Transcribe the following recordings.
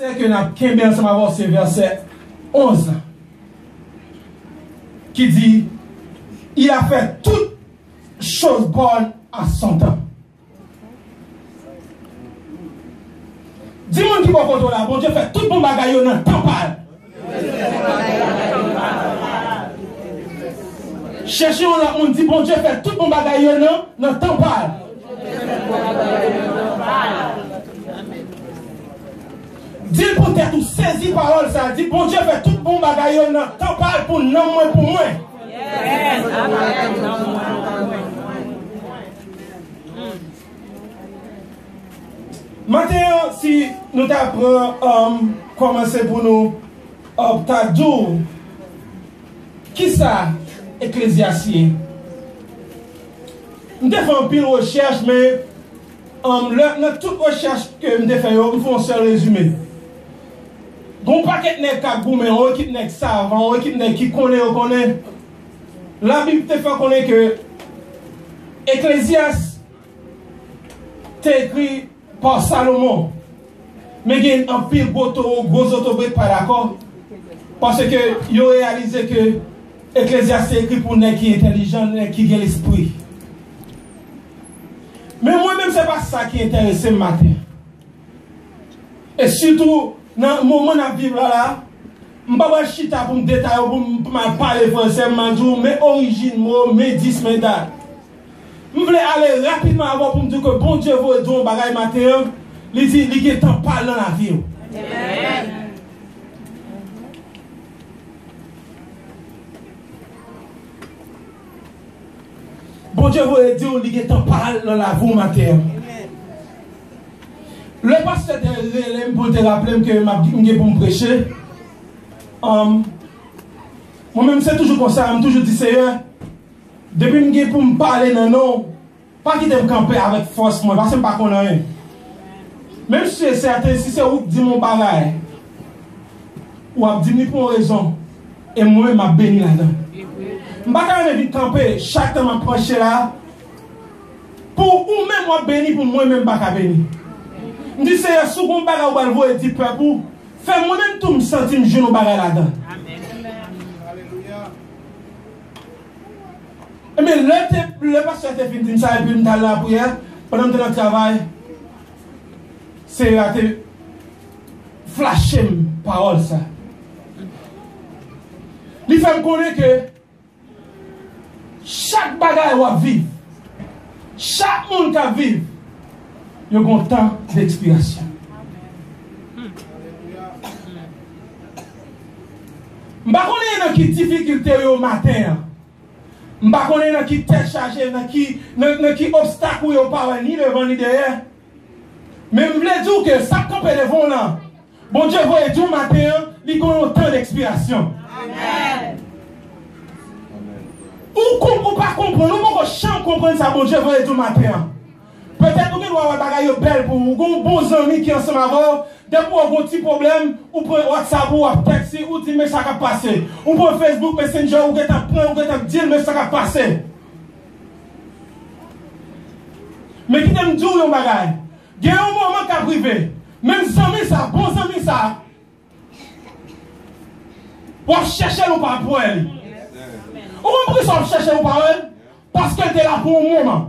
verset que nous avons ensemble avant, c'est verset 11. Qui dit, il a fait toutes choses bonnes à son temps. Dis-moi qui va photo là, bon Dieu fait tout bon bagaille dans le temps parle. Cherchons là, on dit bon Dieu fait tout bon bagaille dans le temps parle. Dis peut-être ou saisi parole ça, dit bon Dieu fait tout bon bagaille dans le temps parle pour non moins pour moi. Maintenant, si nous avons commencé pour nous t'adou, qui ça, Ecclésiastes? Nous avons fait une recherche, mais dans toute recherche que nous avons fait, nous faisons un seul résumé. Bon paquet n'est qu'à goûter, on équipe n'est savant, on équipe n'est qui connaît. La Bible te fait connaître que Ecclésiastes t'est écrit par Salomon. Mais il y a un pile gros autobus pas d'accord. Parce que ils ont réalisé que Ecclésiastes est écrit pour les qui sont intelligents, qui ont l'esprit. Mais moi-même, ce n'est pas ça qui intéresse le matin. Et surtout, dans le moment où on vit là, je ne vais pas chita pour me détailler, pour me parler français, mais origine, mes 10 dates. Je voulais aller rapidement avant pour me dire que bon Dieu vous aider un bagage matin, il dit qu'il est en parle dans la vie. Amen. Bon Dieu vous aider, il est en parle dans la vie matin. Le pasteur de relais pour te rappeler que je suis pour me prêcher. Moi-même, c'est toujours comme ça. Je toujours dit, Seigneur, depuis que je pour me parler, non, pas quitter me camper avec force, moi, parce que je ne sais pas qu'on a rien. Même si c'est certain, si c'est où que dit mon bagage, ou a dit pour une raison, et moi, je m'ai béni là-dedans. Je ne vais pas venir camper chaque temps que je prêche là, pour ou même moi béni, pour moi-même, je ne vais pas béni. Je dis, Seigneur, si vous avez un bagage, vous dites, peuple, fais moi-même tout me sentir me jeune au bagage là-dedans. Mais le pasteur a fini de ça et puis il la prière pendant que je travail. C'est à te flasher parole ça. Il fait me connaître que chaque bagage va vivre. Chaque monde qui vit, il y a un temps d'expiration. Je ne sais pas qui difficulté au matin. Je ne sais pas qui tête chargée, qui obstacle ou pas ni devant ni derrière. Mais je voulais dire que ça campe devant là. Bon Dieu va aider au matin, il y a un temps d'expiration. Amen. Ou pas comprendre, ou pas comprendre ça, bon Dieu va aider au matin. Peut-être que vous avez des choses belles pour vous, vous avez des amis qui sont ensemble avant. Dès que vous avez un petit problème, vous prenez WhatsApp ou texte, ou dites mais ça va passer. Ou prenez Facebook Messenger, ou vous avez dit mais ça va passer. Mais qui t'aime dire un bagage? Il y a un moment qui a privé. Même amis ça, bons amis ça. Pour chercher nos paroles. Ou pourquoi ça chercher nos paroles? Parce qu'elle est là pour un moment.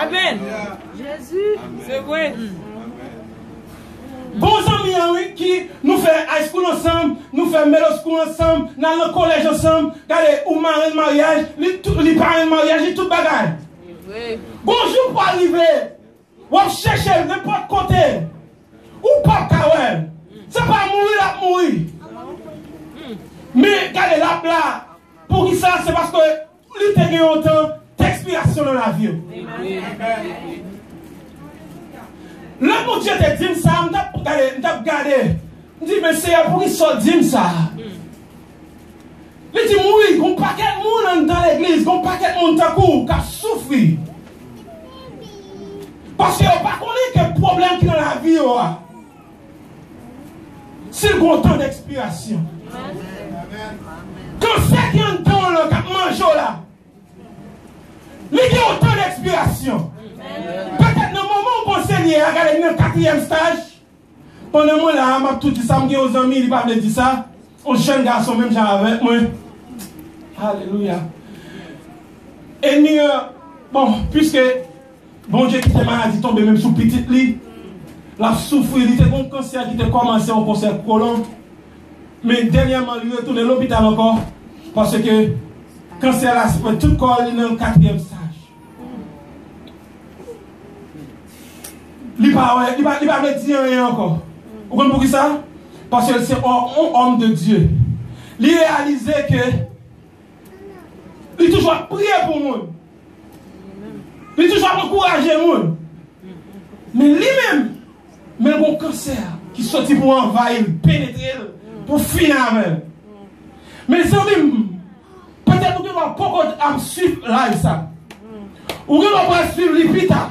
Amen. Jésus. C'est vrai. Bons amis qui nous fait high school ensemble, nous fait middle school ensemble, dans le collège ensemble, regardez, ou marraine mariage, les parents mariage, et tout bagage. Bonjour pour arriver, ou chercher n'importe côté, ou pas kawel. C'est pas mourir. Mais regardez là, pour qui ça, c'est parce que il y a un temps d'expiration dans la vie. Le bon Dieu te dit ça, je t'ai regardé. Je dis, mais c'est pour qui ça dit ça? Il dit, oui, il y a un paquet de monde dans l'église, il y a un paquet de monde qui a souffert. Parce que vous ne connaissez pas quel problème qui est dans la vie. C'est le temps d'expiration. Quand c'est qu'il y a un temps là, qui mange là, il y a un temps d'expiration. Peut-être dans le moment où vous pensez à regarder le 4e stage, Pendant moi là, m'a tout dit ça, m'gé aux amis, il pas me dire ça. Un jeune garçon même genre avec moi. Alléluia. Et bon, puisque bon Dieu qui était maladie tombé même sous petite lit, la souffrir, il était un cancer qui était commencé au cancer colon. Mais dernièrement, il est retourné à l'hôpital encore. Parce que cancer là, c'est tout le corps est dans le 4e stage. Il ne va pas dire rien encore. Vous comprenez pourquoi ça? Parce que c'est un homme de Dieu. Il réalisait que il toujours prié pour moi. Il toujours encouragé moi. Mais lui-même, mais un cancer qui sortit pour envahir, pénétrer, pour finir avec. Mais c'est même, peut-être que vous ne pouvez pas suivre là ça. Ou que vous pouvez suivre l'épita.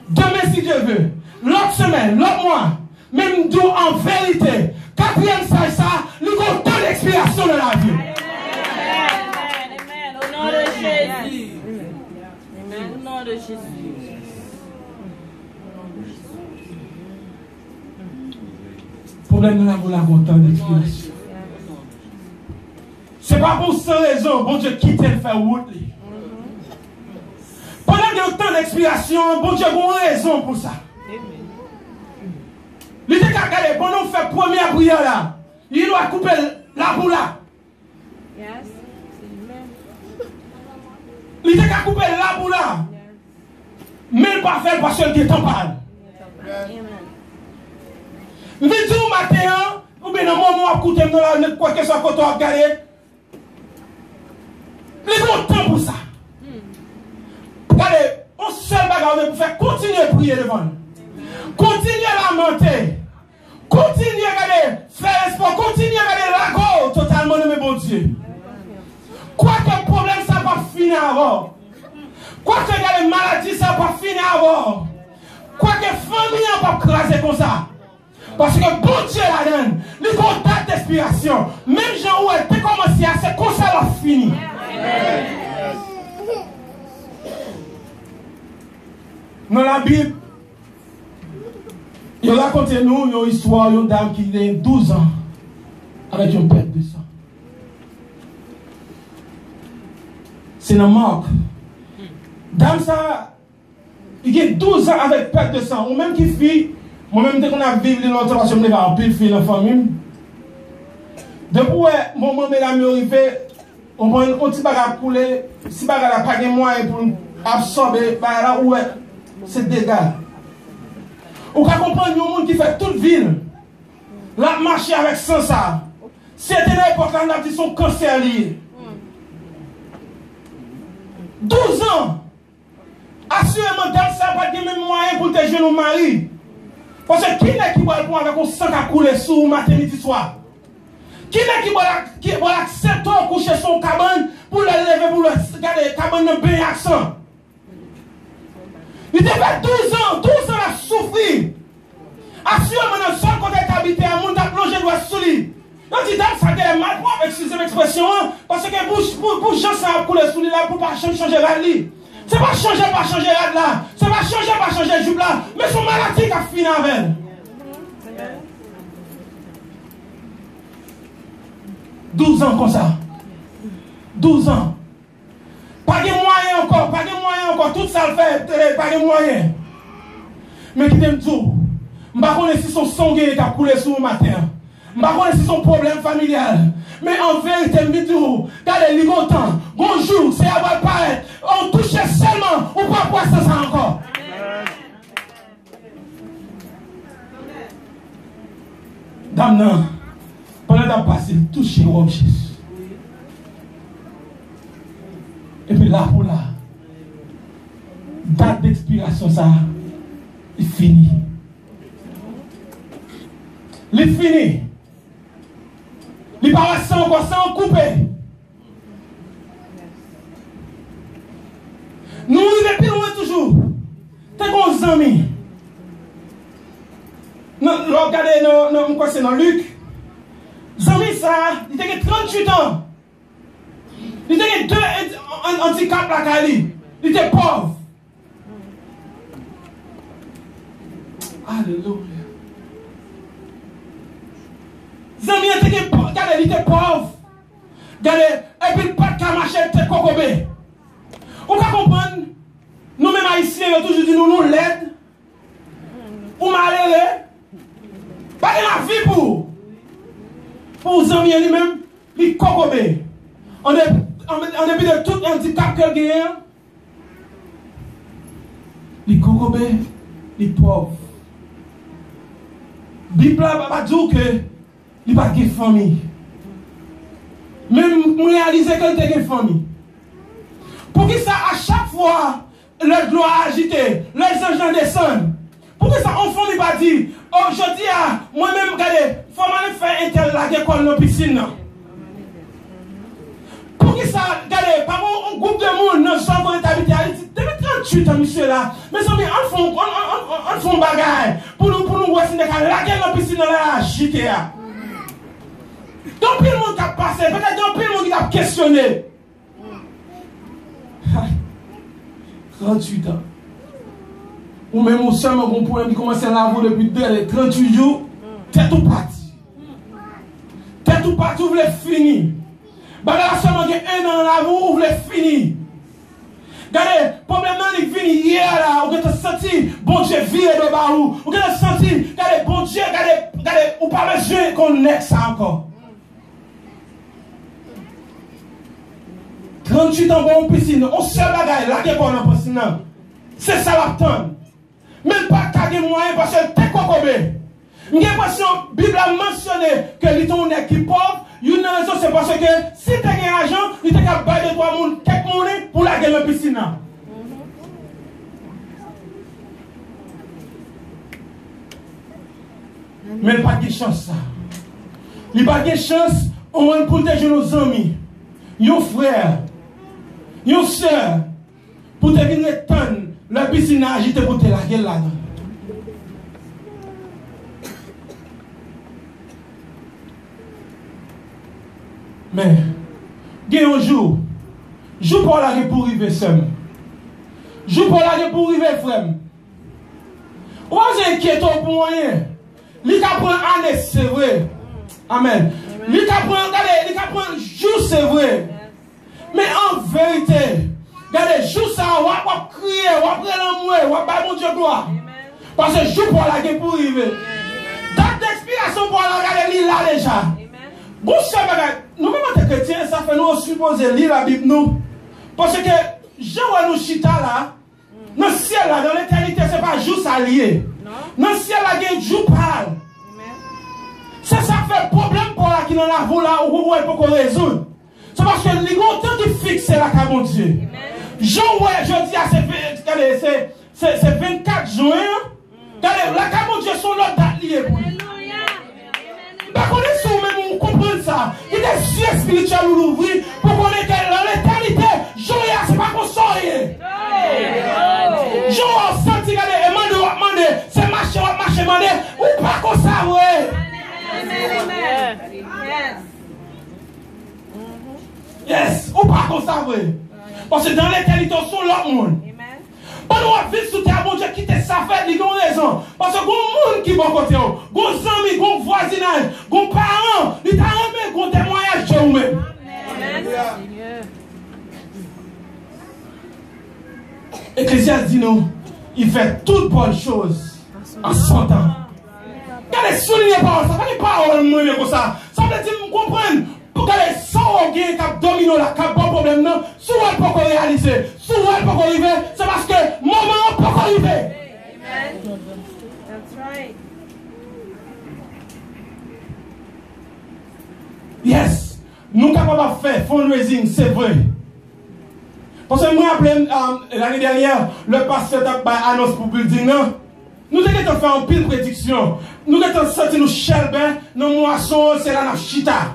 Demain si Dieu veut. L'autre semaine, l'autre mois. Même d'où en vérité. 4e stage ça, nous avons tant d'expiration dans la vie. Amen. Au nom de Jésus. Amen. Au nom de Jésus. Problème de la volonté d'expiration. C'est pas pour sans raison, bon Dieu quitte le faire route. Pendant qu'il y a autant d'expiration, bon Dieu a une raison pour ça. Il était qu'à regarder, pendant qu'on fait première prière là, il doit couper la boule là. Il était qu'à couper la boule là. Mais il pas faire parce qu'il t'en parle. Je dis au matin, ou bien dans mon moment, écoutez, dans quoi que ce soit, quand on regarde, il est content pour ça. Regardez, on seul bagarre pour faire continuer à prier devant nous. Continuez à lamenter. Continuez à regarder, faire espoir. Continuez à regarder la go totalement de mes bons Dieu. Quoi que le problème, ça va finir avant. Quoi que les maladies, ça va finir avant. Quoi que la famille, on va craser comme ça. Parce que bon Dieu la donne, il y a une date d'expiration. Même Jean où elle peut commencer à c'est comme ça la fini. Dans la Bible, il raconte nous une histoire d'une dame qui a 12 ans avec une perte de sang. C'est dans Marc. Dame ça, il a 12 ans avec perte de sang. Ou même qui fille, moi-même dès qu'on a vécu dans notre relation, je vais avoir pile fille dans la famille. Depuis que mon maman est arrivé, on prend un petit bagage pour couler, si bagage n'a pas de moyens pour absorber, là où c'est dégâts. On peut comprendre un monde qui fait toute ville. Là, marcher avec sans ça. C'était l'époque où on a dit son cancer lié. 12 ans. Assurément, dans ça, pas de même moyen pour te jeune au mari. Parce que qui est qui va le prendre avec un sang à couler sous matin, midi, soir? Qui est qui va accepter de coucher son cabane pour le lever, pour le garder cabane de bain accent? Il avait 12 ans à souffrir. Assurément, dans le sol côté habité, à mon plongé doit sous lui. Donc, il dit, ça a mal pour excusez l'expression, parce que pour gens ça a coulé sous lui là, pour pas changer la vie. C'est pas changer là. C'est pas changer le jupe là. Mais son maladie qui a fini avec elle. 12 ans comme ça. 12 ans. Pas de moyens encore. Tout ça le fait, pas de moyens. Mais qui t'aime tout. Je ne sais pas si son sang qui a coulé sous le matin. Je ne sais pas si son problème familial. Mais en vérité, je dis tout. Regardez, il est content. Bonjour, c'est à votre paraître. On touche seulement. Ou pas pour ça encore. Dame, non. Pendant la passé, touche l'objet. Et puis là, pour là, date d'expiration, ça, il finit. Il finit. Il part sans couper. Nous, il est plus loin toujours. T'es qu'on amis. Regardez, quoi c'est dans Luc. Zami, ça, il était 38 ans. Il était 2 handicaps là, Kali. Il était pauvre. Alléluia. Zami regardez, il était pauvre. Regardez, et puis pas de marcher de kokobé. Vous comprenez? Nous-mêmes haïtiens, nous toujours dit nous l'aide. Ou malheureux. Pas de la vie pour vous amis lui-même, les kokobé. On est de tout handicap qu'elle gagne. Les kokobé, les pauvres. Bible va dire que il n'y a pas de famille. Même réaliser qu'il y a une famille. Pour que ça, à chaque fois, le gloire agité, les anges descendent. Pour que ça, enfant, il va dire, oh, je dis à moi-même, regardez, il faut m'aller faire un tel la école dans la piscine. Pour que ça, regardez, par un groupe de monde, dans le centre de l'habité, il dit, 38 ans, monsieur là, mais on fait un bagage pour nous voir si nous avons la guerre dans la piscine, là, agité. Donc, le monde qui a passé, peut-être donc, le monde qui a questionné. 38 ans. Ou même au seulement qu'on pourrait commencer à laver depuis 38 jours, t'es tout parti. T'es tout parti, vous voulez finir. Bah là, seulement qu'il y a un an là, vous voulez finir. Regardez, le problème il vient hier là, vous avez senti, bon Dieu, viré de barou. Vous avez senti, regardez, bon Dieu, regardez, ou pas besoin qu'on ait ça encore. 38 ans pour une piscine, on se bagaille là qui est pour une piscine. C'est ça l'attendre. Même pas qu'à moyen parce que t'es quoi comme j'ai l'impression que la Bible a mentionné que l'on est qui pauvre. Une raison c'est parce que si tu as un argent, tu es capable de toi quelques monnaies pour la gueule de piscine. Mais il n'y a pas de chance ça. Il n'y a pas de chance on va protéger nos amis, nos frères, nos soeurs, pour te venir tendre la piscine agitée pour te la gueule là-dedans. Mais, il y a un jour pour la pour arriver seul. Jour pour la pour arriver frère. Ou vous inquiétez pour rien. Il prend une année, c'est vrai. Amen. Il prend un jour, c'est vrai. Mais en vérité, regardez, jour ça, on va crier, on va prendre l'amour, on va battre mon Dieu gloire. Parce que jour pour la pour arriver. Date d'expiration pour la regarder, il là déjà. Bon, nous-mêmes en tant que chrétiens, ça fait nous supposer lire la Bible, nous. Parce que, je vois nous chita là, dans le ciel là, dans l'éternité, ce n'est pas juste allié. Dans le ciel là, il y a un jour parle. Ça fait problème pour la qui dans la voie là, où vous pouvez résoudre. C'est parce que les gros temps qui fixe la carte mon Dieu. Je dis à c'est 24 juin. Regardez, la carte mon Dieu sont l'autre date liée pour lui. Par contre, si vous comprenez ça, il est cieux spirituel ou l'ouvrir pour qu'on ait dans l'éternité, Joya, c'est pas qu'on sort. Joya, senti, regardez, c'est marché, ou pas qu'on ça, ouais. Yes, ou pas qu'on ça, ouais. Parce que dans l'éternité, on sont l'autre monde. Quand nous avons vu sous terre, mon Dieu, quitter sa fête, il y a une raison. Parce que il y a un monde qui va côté, il y a des amis, il y a un voisinage, il y a des parents, il y a un témoignage de vous-même. Ecclésiaste dit nous, il fait toutes bonnes choses en 100 ans. Regardez, soulignez pas ça, pas parole comme ça. Ça veut dire, vous comprenez. Pour que les sangs qui dominent la cap, bon problème, non, soit elle peut réaliser, soit elle peut arriver, c'est parce que moment peut arriver. Amen. That's right. Yes, nous sommes capables de faire fundraising, c'est vrai. Parce que moi, l'année dernière, le pasteur a annoncé pour le building, non? Nous avons fait une pile prédiction. Nous avons senti nos chelbins, nos moissons, c'est la chita.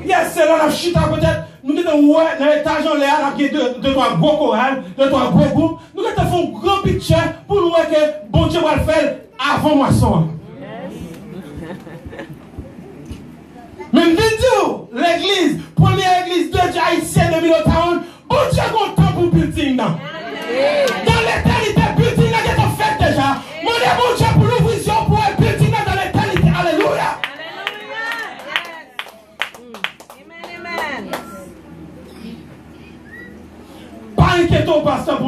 Yes, c'est là la chita peut-être. Nous avons dans l'étage en l'air, il y a deux trois gros chorales, deux trois gros groupes. Nous avons fait un grand picture pour nous voir que bon Dieu va le faire avant moisson. Même vidéo, l'église, première église de Dieu haïtienne de Milotown, bon Dieu a un temps pour building. Dans l'éternité, building là qui est fait déjà. Mon Dieu, bon Dieu pour l'ouvrir pour le building dans l'éternité. Alléluia.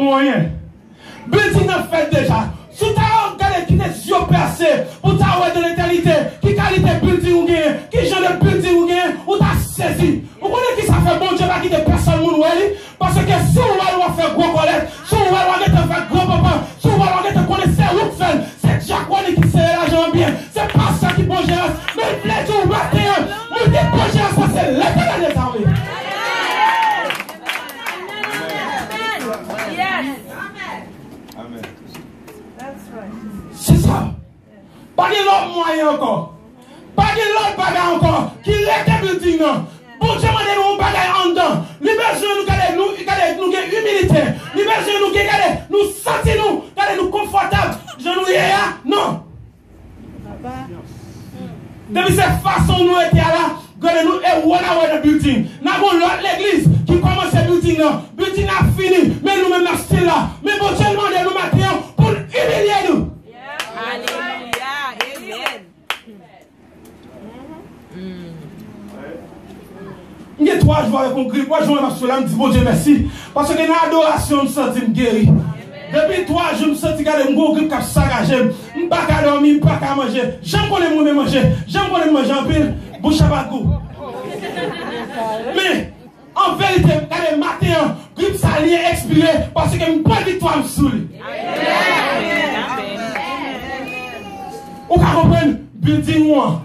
moyen. Building a fait déjà. Si tu as regardé qui est yeux percés, pour t'avoir de l'éternité, qui qualité building ou gain, qui genre de building ou gain, ou t'as saisi. Vous connaissez qui ça fait bon Dieu pas quitter personne moun wali? Parce que si on va faire gros colette, si on va faire gros papa, si on va connaître où faire, c'est Jacques qui sait l'argent bien. C'est pas ça qui bon gérance. Mais il plaît tout matin, nous qui bon gérance, c'est l'éternel des armées. C'est ça. Pas de l'autre moyen encore. Pas de l'autre bagaille encore. Qui l'est building non. Bon Dieu m'a donné un bagaille en dedans. Les besoins nous garder nous humilité. Les besoins nous garder nous sentir nous confortables. Je nous hier non. Depuis cette façon nous étions là, regardez nous et one hour de building. Nous avons l'autre l'église qui commence le building là. Building a fini, mais nous même still là. Mais bon Dieu m'a donné nous maintenant pour humilier nous. Alléluia. Amen. Il y a 3 jours avec mon grip, 3 jours avec cela, je me dis bon Dieu merci. Parce que dans l'adoration, je me sens guéri. Depuis 3 jours, je me sens que mon grip qui a sagagé. Je ne peux pas dormir, je ne peux pas manger. J'aime qu'on ait manger. J'aime qu'on ait manger en pile. Bouche à bagou. Mais en vérité, quand le matin, grip ça lien expiré parce que je ne peux pas victoire me saoule. Vous comprenez? Building moi.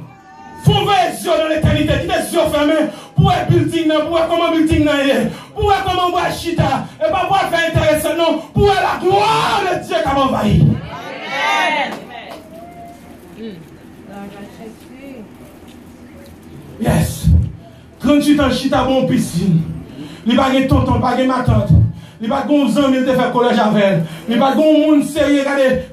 Faut voir les yeux dans l'éternité, qui les yeux fermés, pour un building, pour voir comment building est, pour voir comment on va chita, et pas voir faire intéressant, non, pour voir la gloire de Dieu qui m'a envahi. Yes. Quand tu t'en chita bon piscine, il n'y a pas de tonton, pas de ma tante. Il n'y a pas de gens qui te fait collège avec elle. Il n'y a pas de gens sérieux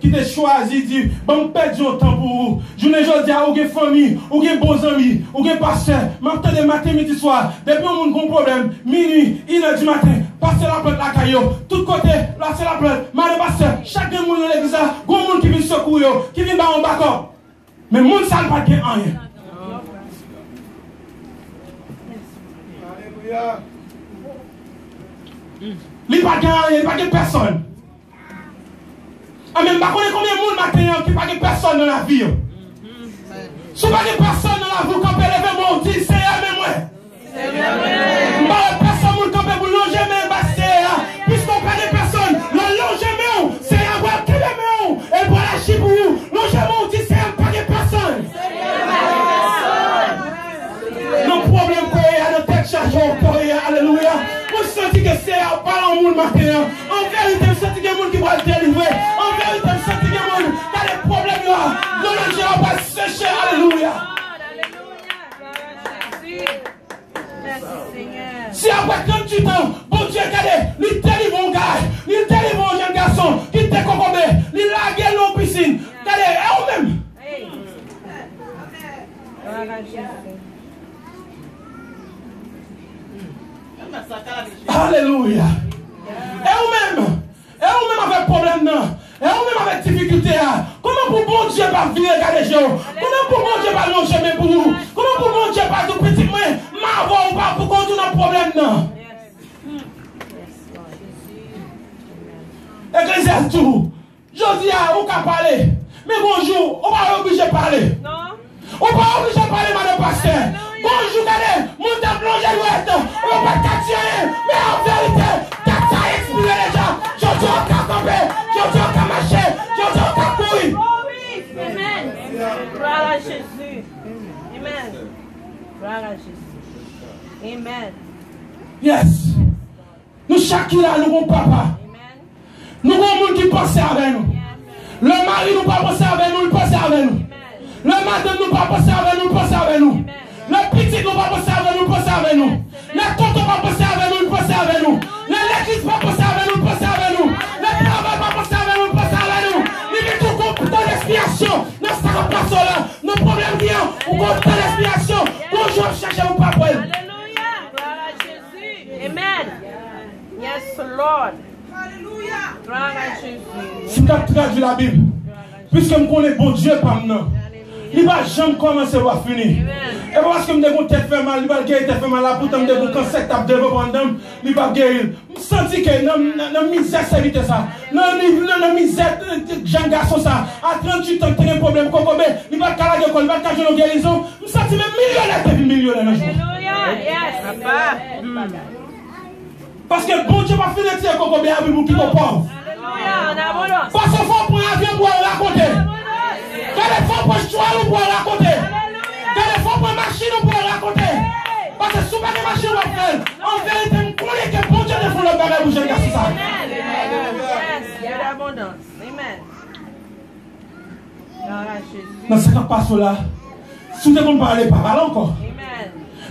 qui te choisi, dit, bon, perdre du temps pour vous. Je ne dis pas, ou une famille, ou une bons amis, ou un pasteur, maintenant de matin, midi, soir, depuis un bon problème, minuit, 1h du matin, passer la plante la caillou, tout côté, passer la plante, madame pasteur, chaque monde dans l'église, il y a un monde qui vient secourir, qui vient dans un backup. Mais le monde, ça ne va pas rien. Alléluia. Il n'y a pas de personne. Même pas combien de monde maintenant qui n'a pas de personne dans la vie. Si vous n'avez pas de personne dans la vie, quand vous levez mon dit, c'est même moi. Personne qui peut vous longer, mais c'est puisqu'on n'a pas de personne, le logement, c'est un bois qui est et pour la chip pour vous. Logement, dit, c'est pas de personne. Le problème qu'il y a dans tête chargée, alléluia. Vous sentez que c'est un parent au monde maintenant. En vérité, vous sentez qu'il y a des gens qui vont le délivrer. En vérité, vous sentez qu'il y a des gens qui ont des problèmes là. Le Dieu va pas sécher. Alléluia. Si après 38 ans, bon Dieu, regardez, il délivre un gars, il délivre un jeune garçon qui te concombe, il lague l'eau piscine. Regardez, eux-mêmes. Alléluia. Et vous-même avec problème, et vous-même avec difficulté, comment pour bon Dieu pas venir regarder les gens? Comment pour bon Dieu pas longer même pour vous? Comment pour bon Dieu pas tout petit moins, m'avoir ou pas pour qu'on tourne un problème, non? Ecclésiaste tout. Je dis à vous qu'à parler, mais bonjour, on va obligé de parler. On va obligé de parler, madame pasteur. Bonjour, regardez, mon temps plongé l'ouest, on va pas tirer, mais en vérité, t'as ça expiré les gens. Je dis au cas camper, je dis au cas marcher, je dis au cas courir. Amen. Gloire à Jésus. Amen. Gloire à Jésus. Amen. Yes. Nous chacun là, nous avons papa. Nous avons un monde qui pense avec nous. Le mari nous pas penser avec nous, il pense avec nous. Le madame nous pas penser avec nous, il pense avec nous. Le petit nous pas penser avec nous, il pense avec nous. Le tonton pas penser avec nous, il pense avec nous. L'église pas penser avec nous, il pense avec nous. Le travail pas penser avec nous, il pense avec nous. Il est tout compte dans l'expiation. Nous sommes pas là. Nos problèmes viennent, on compte dans l'expiation. Bonjour, cherchez vous pas pour elle. Alléluia. Gloire à Jésus. Amen. Yes, Lord. Alléluia. Gloire à Jésus. Si tu as traduit la Bible, puisque je connais bon Dieu par maintenant, Il va jamais commencer à finir. Et parce que je me dis tête fait mal, il va guérir tête fait mal là, pourtant je me dis quand c'est tape devant pendant, il va guérir. Je sens que dans misère c'est vite ça. Dans misère jeune garçon ça, à 38 ans il a un problème kokobé, il va calager l'école, il va cacher la guérison. Je sens même millionnaire un jour. Alléluia. Parce que bon Dieu va finir tirer kokobé avec vous qui sont pauvres. Alléluia. Parce qu'il faut prendre un avion pour aller raconter. Quand les femmes prennent cheval pour aller raconter. Quand les femmes prennent machine pour aller raconter. Parce que souvent les machines vont faire. En vérité, je connais que bon Dieu ne fait le bagage pour jeune garçon ça. Amen. Dans ce cas passe là, si vous ne parlez pas, parlez encore.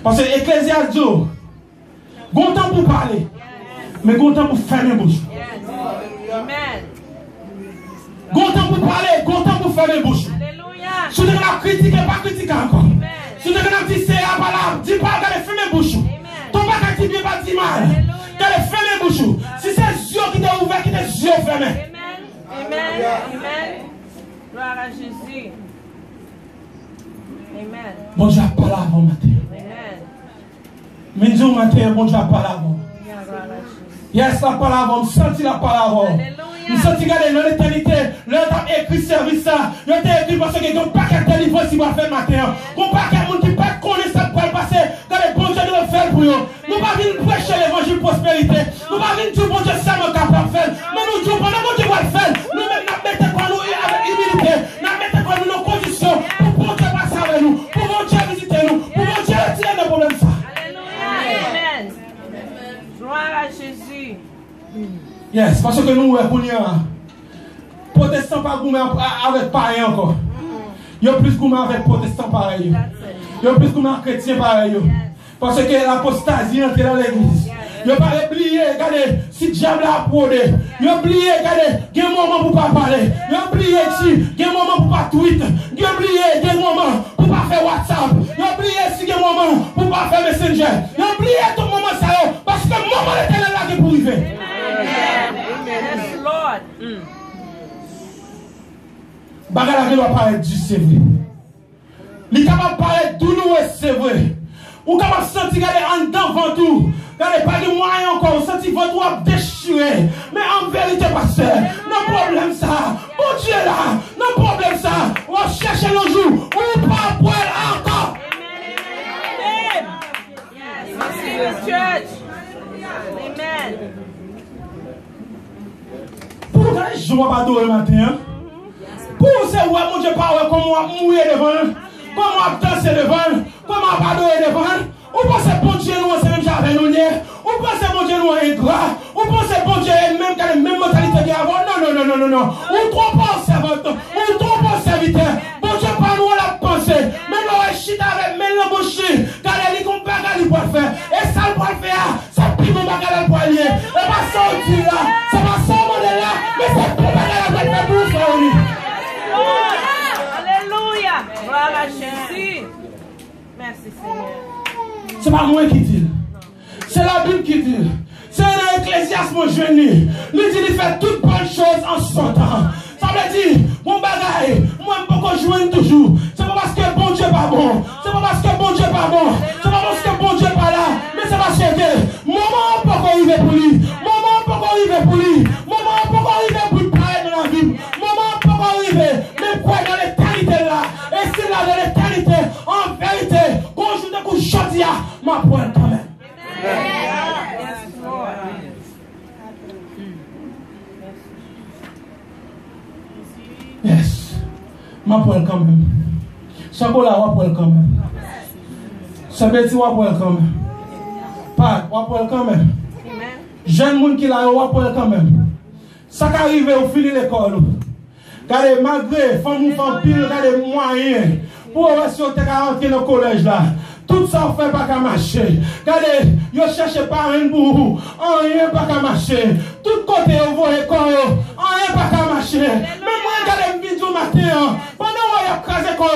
Parce que Ecclésiaste dit, content pour parler, mais content pour fermer bouche. Amen. Content pour parler, content pour fermer bouche. Alléluia. Si vous avez critiqué, pas critiquer encore. Si vous avez dit c'est à pas dis pas qu'elle ferme bouche. Ton pas qu'elle dit pas dit mal. Qu'elle ferme bouche. Si c'est les yeux qui t'ont ouvert, qui t'ont les yeux fermés. Amen. Amen. Gloire à Jésus. Amen. Bon Dieu a parlé avant matin. Amen. Mais Dieu matin, bon Dieu a parlé avant. Yes, la parole avant, je sens la parole avant. Je sens que dans l'éternité, là, tu as écrit service ça. Tu as écrit parce que tu n'as pas qu'un livre si tu vas faire matin. Tu n'as pas qu'un monde qui ne peut pas connaître ça pour le passer. Quand les bons Dieu doivent faire pour eux. Nous ne pas venir prêcher l'évangile prospérité. Nous ne pas venir dire bon Dieu, ça nous capable de faire. Mais nous disons, pendant que Dieu va le faire, nous-mêmes, nous mettons quoi nous avec humilité. Nous mettons quoi nous nos conditions pour bon Dieu passer avec nous. Pour bon Dieu visiter nous. Pour bon Dieu retirer nos problèmes ça. Alléluia. Amen. Gloire à Jésus. Yes, parce que nous, protestants pas gourmets avec pareil encore. Il y a plus gourmets avec protestants pareil. Il y a plus gourmets avec chrétiens pareil. Parce que l'apostasie entre dans l'église. Il n'y a pas oublié, regardez, si le diable a applaudi. Il y a oublié, regardez, il y a un moment pour ne pas parler. Il y a oublié, il y a un moment pour ne pas tweet. Il y a oublié, il y a un moment pour ne pas faire WhatsApp. Il y a oublié, il y a un moment pour ne pas faire Messenger. Il y a oublié tout le moment ça, parce que le moment l'éternel là qui pour arriver. Yes, Lord. Bagala qui va paraître du c'est vrai. Il est capable de paraître douloureux, c'est vrai. Ou capable de sentir en dedans ventoux. Regardez, pas de moyen encore, sentir votre déchiré. Mais en vérité, pasteur, non problème ça. Bon Dieu là, non problème ça. On va chercher le jour. Ou pas pour encore. Amen. Yes, church. Amen. Pour nous, je ne vais pas adorer le matin. Pour nous, c'est ouais, mon Dieu, pas comment on va mourir devant, comment on va danser devant, comment on va adorer devant. Ou pensez bon Dieu nous, c'est même j'avais nous liés. Ou pensez bon Dieu nous est ingrat. Ou pensez bon Dieu est même qu'à la même mentalité qu'avant. Non. Ou trop pas serviteur. Ou trop pas serviteur. Bon Dieu pas nous la pensée. Mais nous on chita avec même la bouche. Car elle dit qu'on peut aller pour le faire. Et ça le pour le faire. C'est plus mon bagage pour aller. Et pas sortir là. C'est pas ça mon là. Mais c'est plus bagage pour faire pour faire. Alléluia. Gloire à Jésus. Merci Seigneur. C'est pas moi qui dis. C'est la Bible qui dit. C'est un Ecclésiaste, mon jeune. Il dit il fait toutes bonnes choses en son temps. Ça veut dire, mon bagaille, moi je ne peux pas jouer toujours. C'est pas parce que bon Dieu n'est pas bon. C'est pas parce que bon Dieu n'est pas bon. C'est pas parce que bon Dieu n'est pas là. Mais c'est parce que maman peut pas arriver pour lui. Maman peut pas arriver pour lui. Maman peut pas arriver pour lui parler dans la vie. Maman peut pas arriver. Mais quoi dans l'éternité là. Et c'est là dans l'éternité, en vérité, quand je te couche chantier, ma pointe quand même. Yes. Ma pointe quand même. Ça va là, ma pointe quand même. Ça veut dire ma pointe quand même. Pas, ma pointe quand même. Jeune monde qui là, ma pointe quand même. Ça qui arrive au fil de l'école. Regardez, malgré, femme pile, regardez, moyens. Pour si on est rentré dans le collège là. Tout ça fait pas qu'à marcher. Regardez, vous cherchez pas un bout. Rien pas qu'à marcher. Tout côté, vous voyez quoi. Rien pas qu'à marcher. Mais moi, regardez une vidéo matin. Pendant que vous avez crasé quoi.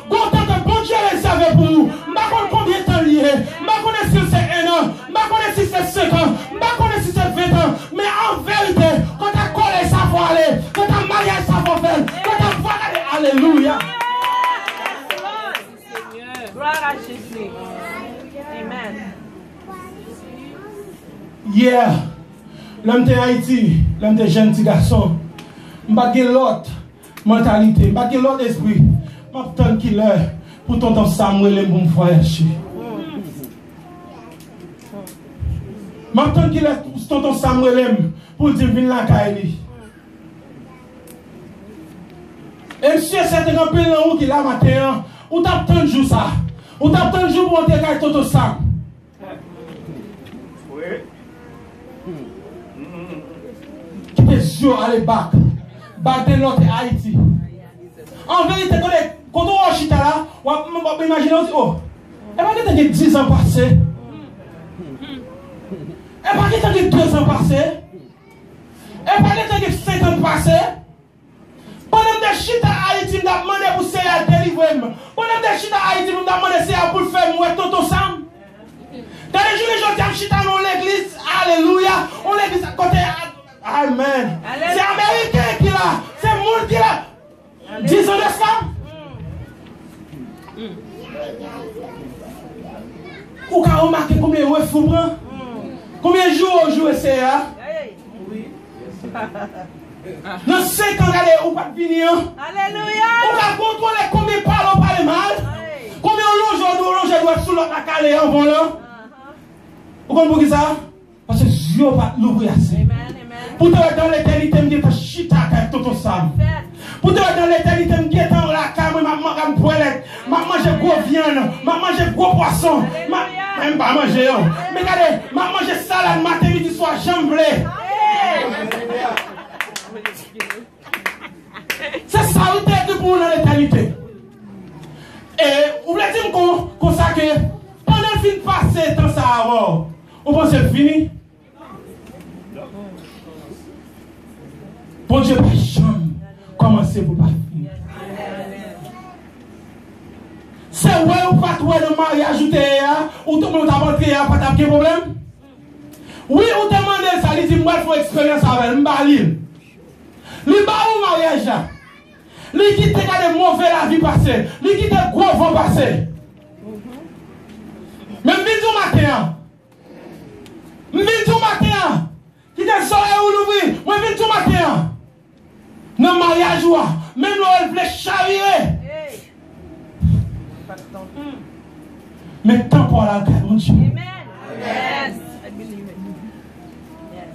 Content que bon Dieu les savait pour vous. Je ne sais pas combien de temps lié. Je ne sais pas si c'est 1 an. Je ne sais pas si c'est 5 ans. Je ne sais pas si c'est 20 ans. Mais en vérité, quand tu as collé, ça faut aller. Quand tu as marié, ça faut faire. Quand tu as volé, alléluia. Gloire à Jésus. Amen. Hier, l'homme de Haïti, l'homme de jeune petit garçon, je n'ai pas l'autre mentalité, je n'ai pas l'autre esprit. Je n'ai qu'il est pour tonton Samuel pour me voyager. Je n'ai qu'il est pour tonton Samuel pour dire venir la Kaili. Et monsieur, c'est un peu là où il a matin, où tu as tant de jours ça. Où tu as tant de jours pour monter avec tonton Sam. Qui te yeux à l'ébac, battre l'autre Haïti. En vérité, quand on est chita là, on va imaginer aussi, oh, elle va dire que 10 ans passés. Elle va dire que 2 ans passés. Elle va dire que 5 ans passés. Pendant que chita Haïti, je demandé pour c'est à délivrer. Pendant que chita Haïti, je demandé c'est pour faire moi tonton Sam. Dans les jours, les gens qui chita dans l'église, alléluia, on l'église à côté. Amen. C'est américain qui l'a. C'est monde qui l'a. 10 ans de ça. Ou qu'à remarquer combien de fois vous prend? Combien de jours vous jouez ça? Oui. Dans 5 ans, regardez, ou pas de venir. Alléluia. Ou qu'à contrôler combien de parole on parle mal. Combien on longe sous l'autre calé en volant. Vous comprenez ça? Parce que Dieu va l'ouvrir assez. Pour te voir dans l'éternité, je vais chita avec Tonton Sam. Pour te voir dans l'éternité, je vais dans la came, je vais manger manger gros viande, je vais manger gros poisson. Même pas manger. Mais regardez, je vais manger salade matin, midi, soir, jamblé. C'est ça qui est pour dans l'éternité. Et vous voulez dire qu'on sait que pendant le film passé, dans ça avant, vous pensez que c'est fini? Bon Dieu, pas jamais commencer pour pas finir. C'est ouais ou pas toi de mariage ou tout le monde a montré pas de problème? Oui, ou te demande ça, il dit moi il faut expérience avec m'balil. Li ba ou mariage là. Li qui te garde mauvais la vie passée, li qui te gros vent passé. Même vite matin. Vite matin. Qui te sort ou l'ouvrir, moi vite matin. Dans le mariage, même elle voulait chavirer. Mais tant pour la guerre, mon Dieu. Amen. Yes. I believe it. Yes.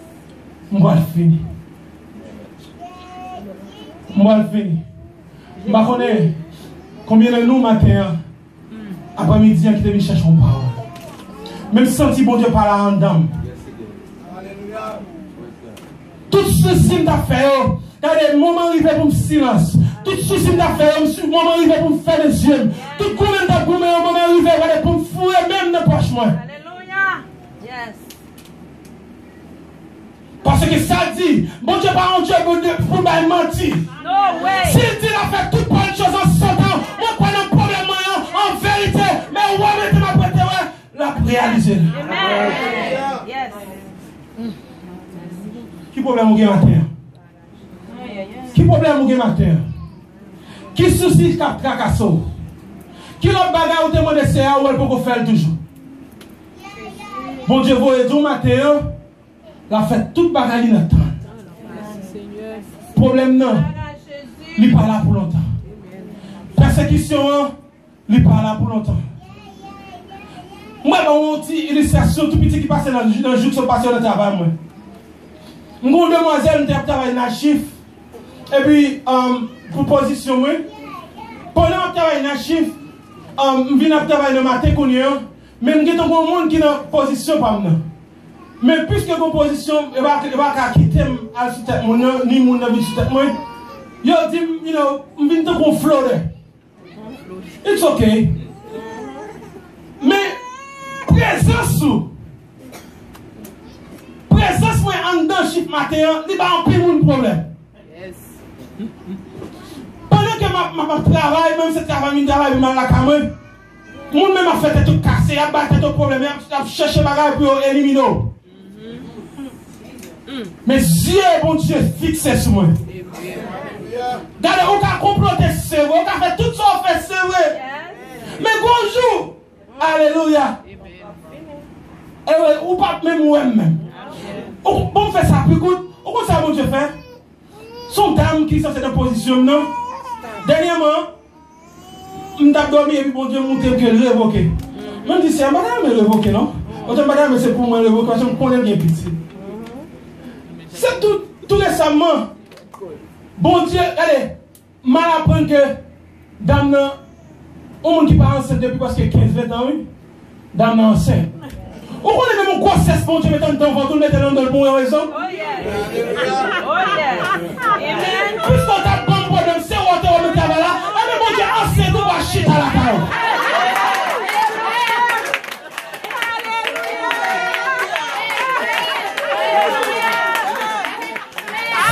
On va le finir. On va le finir. Je ne sais pas combien de nous matin, après-midi, qui te chercher une parole. Même si bon Dieu parle en dame. Tout ceci m'a fait. Regardez, moment arrivé pour me silence. Tout ceci m'a fait. Moment arrivé pour me faire les yeux. Tout combien de temps, moment arrivé pour me fouiller même dans poche moi. Alléluia. Yes. Parce que ça dit, bon Dieu pas un Dieu pour me mentir. No way. S'il dit il a fait toutes bonnes choses en son temps, moi pas de problème en vérité, mais on va mettre ma prêté la réaliser. Amen. Yes. Qui problème au matin? Qui problème au matin? Qui souci cap tracasso? Qui l'autre bagarre ou demande c'est ou elle peut faire toujours? Bon Dieu vous aider au matin, la fait toute bagarre dans temps. Problème non. Il pas là pour longtemps. Persécution, il pas là pour longtemps. Moi, j'ai une petite illustration tout petit qui passe dans le jour qui se passe dans le travail. Une demoiselle qui travaille dans le chiffre. Et puis, pour position, pendant que je travaille dans le chiffre, je viens travailler le matin, mais je suis dans monde qui est dans position. Mais puisque mon position, je ne vais pas quitter ni mon avis sur tête. Je dis, je viens de flotter. It's okay. Mais, présence moi en dedans chiffre matin, il va en pire mon problème. Yes. Pendant que je travaille, même si je travaille dans la caméra, moi même a fait tout casser, a battu tout problème, a cherché bagage pour éliminer. Mais Dieu, bon Dieu, fixé sur moi. Regardez, on a comploté, c'est vrai, on a fait tout ça, on fait c'est vrai. Mais bonjour, ou pas même moi-même. Bon, fait ça, puis écoute, où ça, mon Dieu fait? Son dame qui est censée être en position, non? Dernièrement, je suis dormi et puis bon Dieu monte que le révoqué. Je me dis, c'est madame me révoqué, non? Madame, c'est pour moi révoquer, parce que je connais bien petit. C'est tout récemment. Bon Dieu, allez, mal apprendre que dame, on monde qui parle enceinte depuis parce que 15-20 ans, oui. Dame enceinte. Vous connaissez même mon grossesse, bon Dieu, mettons dans votre mettre dans le bon raison? Oh yeah. Oh yeah. Amen. Puisqu'on t'a bon problème, c'est où on t'a remis là, mais bon Dieu, enceinte, on va chier à la caille.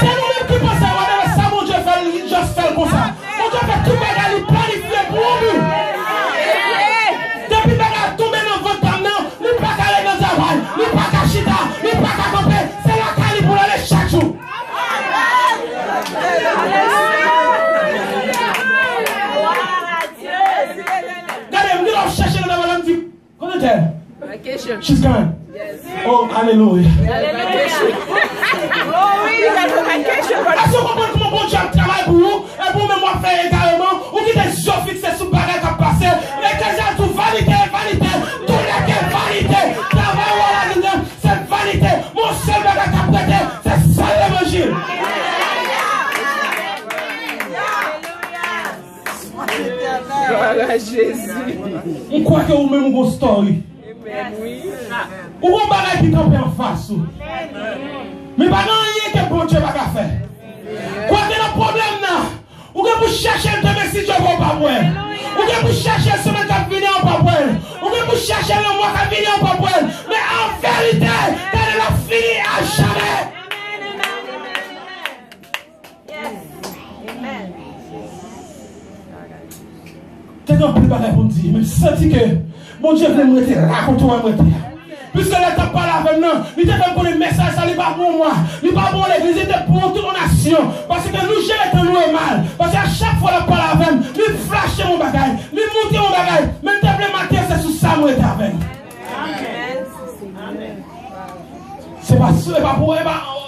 C'est nous-mêmes qui pensons à ça, mon Dieu fait juste faire comme ça. Mon Dieu fait tout le monde planifié pour nous. Depuis que nous tombé dans votre temps, nous ne pas aller dans le travail, nous ne pas qu'à chita, nous ne pas qu'à camper. C'est la cali pour aller chaque jour. Regardez, nous allons chercher le madame dit, comment est-elle? She's gone. Oh, alléluia. Est-ce que vous comprenez comment bon Dieu travaille pour vous? Et pour même moi faire également, ou qui des gens fixés sous bagage qui a passé, les gens tout vanité, tout les vanité, travail c'est vanité. Mon seul bagage qui a prêté, c'est ça l'évangile. Gloire à Jésus. On croit que vous-même vous avez une story. Ou un bagage qui campe en face. Mais pas rien que bon Dieu va faire. Quoi que le problème là, ou que vous cherchez le demain si Dieu va pas voir. Ou que vous cherchez le semaine qui vient en pas voir. Ou que vous cherchez le mois qui vient en pas voir. Mais en vérité, elle a fini à jamais. T'es dans plus de bagages pour me dire, mais senti que mon Dieu veut me mettre là contre moi. Puisque là, tu parles avec nous, il te fait pour les messages, ça n'est pas pour moi. Il n'est pas pour l'église, il est pour toute la nation. Parce que nous gérons nous est mal. Parce qu'à chaque fois, on parle avec nous, il flash mon bagage, il monte mon bagage. Mais le temple c'est sous ça, moi, avec. C'est pas sûr, c'est pas pour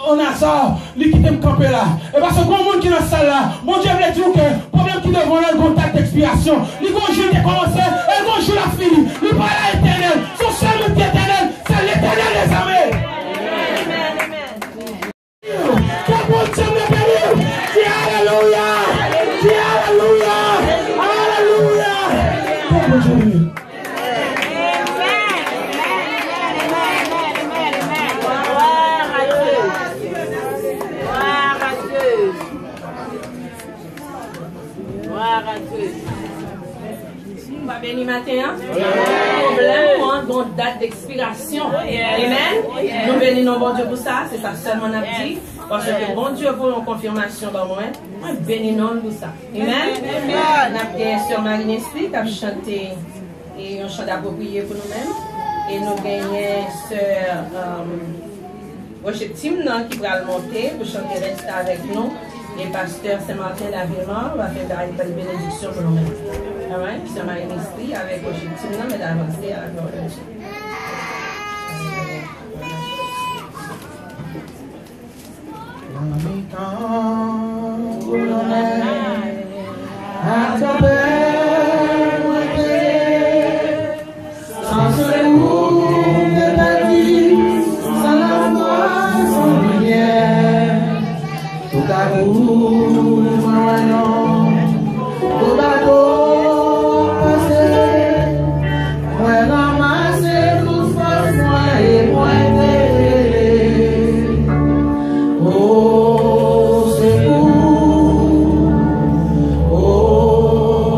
on a ça, il quitte me camper là. Et parce que grand monde qui est dans la salle là, mon Dieu veut dire que le problème qui devant le contact d'expiation, il conjugue qui a commencé, et il conjugue la fini. Il parle à l'éternel, son seul outil éternel, c'est l'éternel des armées. Que bon Dieu me bénisse. Dis alléluia. Dis alléluia. Alléluia. Que bon Dieu me bénisse. On va bénir matin. Problème, bon date d'expiration. Amen. Nous bénissons bon Dieu pour ça. C'est ça seulement on a dit. Parce que bon Dieu pour une confirmation dans moi. Moi bénissons pour ça. Amen. On a bien sur Marine Esprit qui a chanté et un chant approprié pour nous-mêmes. Et nous gagnons sur Rocher Tim qui va monter pour chanter reste avec nous. Et pasteur Saint-Martin d'Avirement va faire une bénédiction pour nous-mêmes. Amen. Puis c'est ma esprit avec Rocher Tim mais d'avancer à la gloire de Dieu. Oh,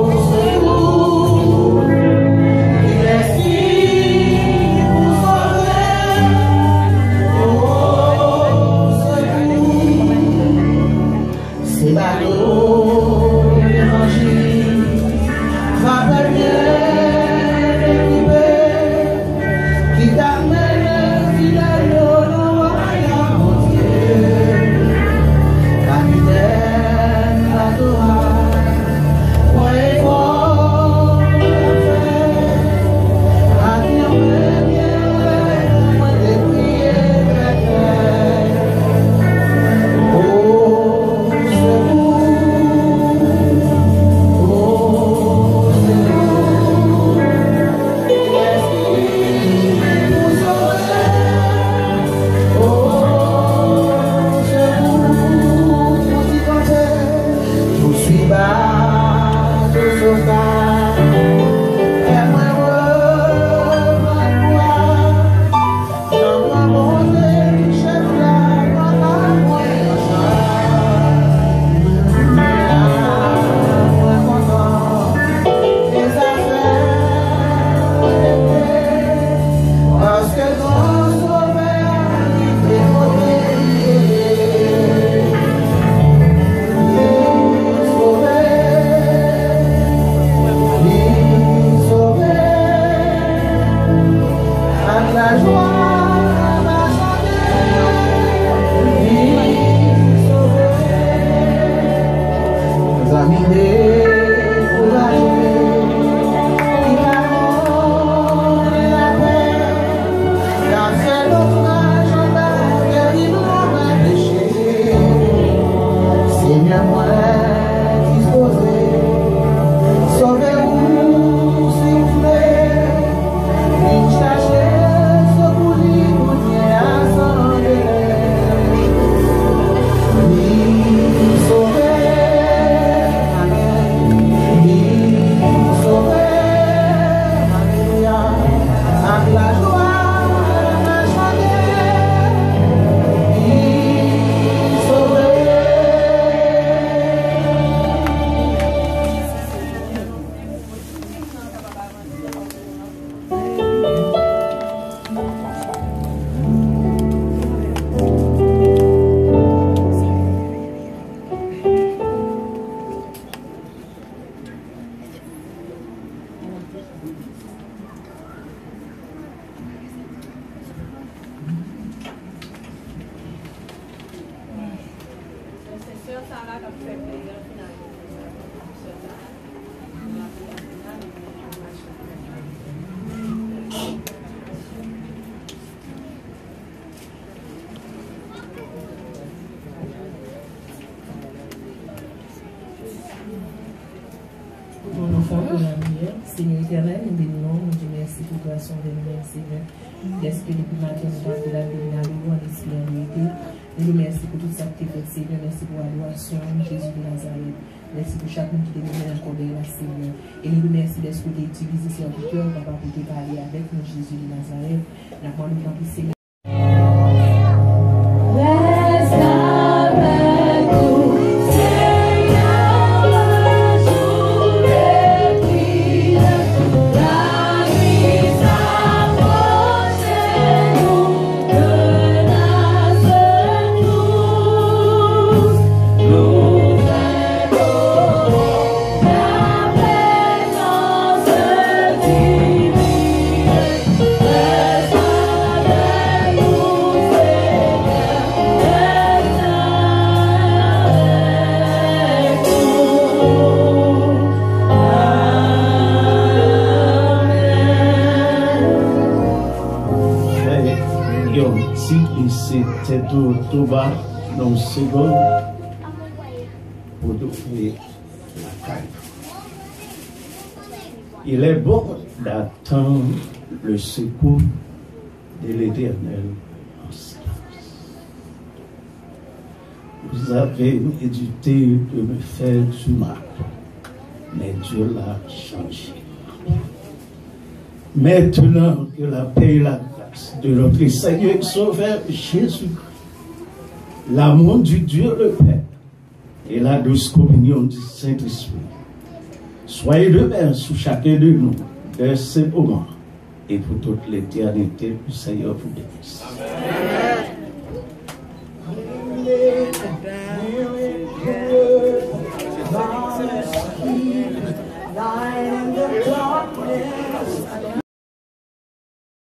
Seigneur éternel, nous bénissons, nous disons merci pour toi, son béni, Seigneur. L'esprit depuis matin, nous avons de la béni, en esprit en vérité. Nous nous merci pour tout ça que tu fais, Seigneur. Merci pour l'adoration, Jésus de Nazareth. Merci pour chacun qui te donne encore de la Seigneur. Et nous nous merci d'être utilisé sur notre cœur, papa, pour te parler avec nous, Jésus de Nazareth. La parole nous remplit, Seigneur. C'est tout bas dans le second pour ouvrir la caille. Il est bon d'attendre le secours de l'Éternel en silence. Vous avez médité de me faire du mal, mais Dieu l'a changé. Maintenant que la paix et la grâce de notre Seigneur et Sauveur Jésus-Christ, l'amour du Dieu le Père et la douce communion du Saint-Esprit, soyez de même sous chacun de nous, dès ce moment et pour toute l'éternité, le Seigneur vous bénisse. Amen.